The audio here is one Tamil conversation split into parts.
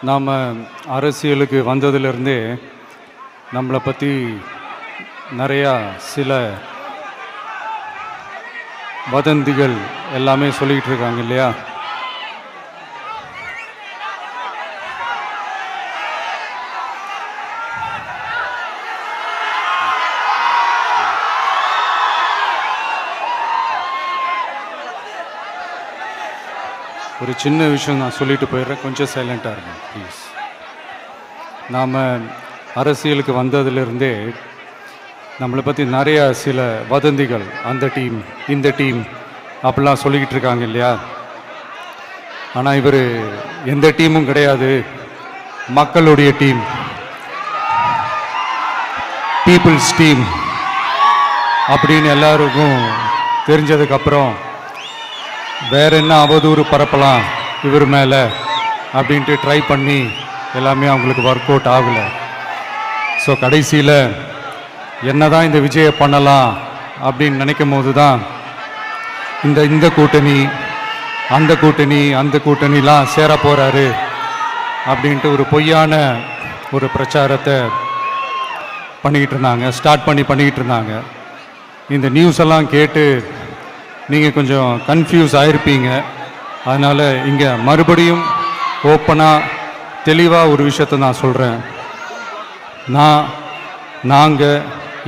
நாம் அரசியலுக்கு வந்ததுலேருந்தே நம்மளை பற்றி நிறையா சில வதந்திகள் எல்லாமே சொல்லிகிட்டு இருக்காங்க இல்லையா? ஒரு சின்ன விஷயம் நான் சொல்லிட்டு போயிடுறேன், கொஞ்சம் சைலண்ட்டாக இருங்க ப்ளீஸ். நாம் அரசியலுக்கு வந்ததுலேருந்தே நம்மளை பற்றி நிறையா சில வதந்திகள், அந்த டீம் இந்த டீம் அப்படிலாம் சொல்லிக்கிட்டு இருக்காங்க இல்லையா? ஆனால் இவர் எந்த டீமும் கிடையாது, மக்களுடைய டீம், பீப்புள்ஸ் டீம் அப்படின்னு எல்லாருக்கும் தெரிஞ்சதுக்கப்புறம் வேற என்ன அவதூறு பரப்பலாம் இவர் மேலே அப்படின்ட்டு ட்ரை பண்ணி எல்லாமே அவங்களுக்கு ஒர்க் அவுட் ஆகலை. ஸோ கடைசியில் என்ன தான் இந்த விஜயை பண்ணலாம் அப்படின்னு நினைக்கும் போது தான் இந்த கூட்டணி அந்த கூட்டணிலாம் சேர போகிறாரு அப்படின்ட்டு ஒரு பொய்யான ஒரு பிரச்சாரத்தை பண்ணிக்கிட்டு இருந்தாங்க. இந்த நியூஸ் எல்லாம் கேட்டு நீங்கள் கொஞ்சம் கன்ஃபியூஸ் ஆகிருப்பீங்க. அதனால் இங்கே மறுபடியும் ஓப்பனாக தெளிவாக ஒரு விஷயத்தை நான் சொல்கிறேன். நாங்கள்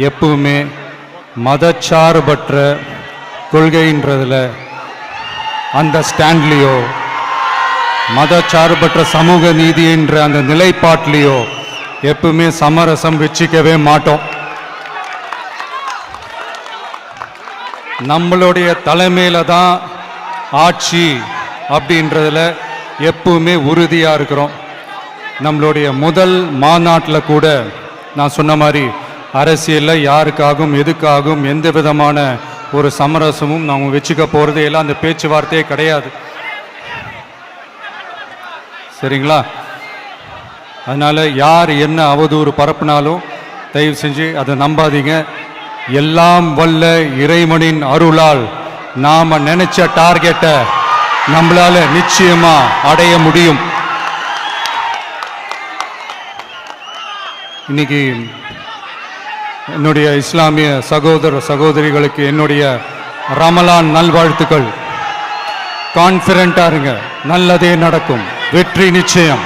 எப்பவுமே மதச்சார்பற்ற கொள்கைன்றதில், அந்த ஸ்டாண்ட்லேயோ, மதச்சார்பற்ற சமூக நீதின்ற அந்த நிலைப்பாட்டிலையோ எப்பவுமே சமரசம் வச்சுக்கவே மாட்டோம். நம்மளுடைய தலைமையில தான் ஆட்சி அப்படின்றதுல எப்பவுமே உறுதியாக இருக்கிறோம். நம்மளுடைய முதல் மாநாட்டில் கூட நான் சொன்ன மாதிரி அரசியலில் யாருக்காகவும் எதுக்காகவும் எந்த விதமான ஒரு சமரசமும் நாம் வச்சுக்க போகிறதே எல்லாம் அந்த பேச்சுவார்த்தையே கிடையாது. சரிங்களா? அதனால் யார் என்ன அவதூறு பரப்புனாலும் தயவு செஞ்சு அதை நம்பாதீங்க. எல்லாம் வல்ல இறைவனின் அருளால் நாம நினைச்ச டார்கெட்டை நம்மளால நிச்சயமா அடைய முடியும். இன்னைக்கு என்னுடைய இஸ்லாமிய சகோதர சகோதரிகளுக்கு என்னுடைய ரமலான் நல்வாழ்த்துக்கள். கான்ஃபிடென்ட்டா இருங்க, நல்லதே நடக்கும், வெற்றி நிச்சயம்.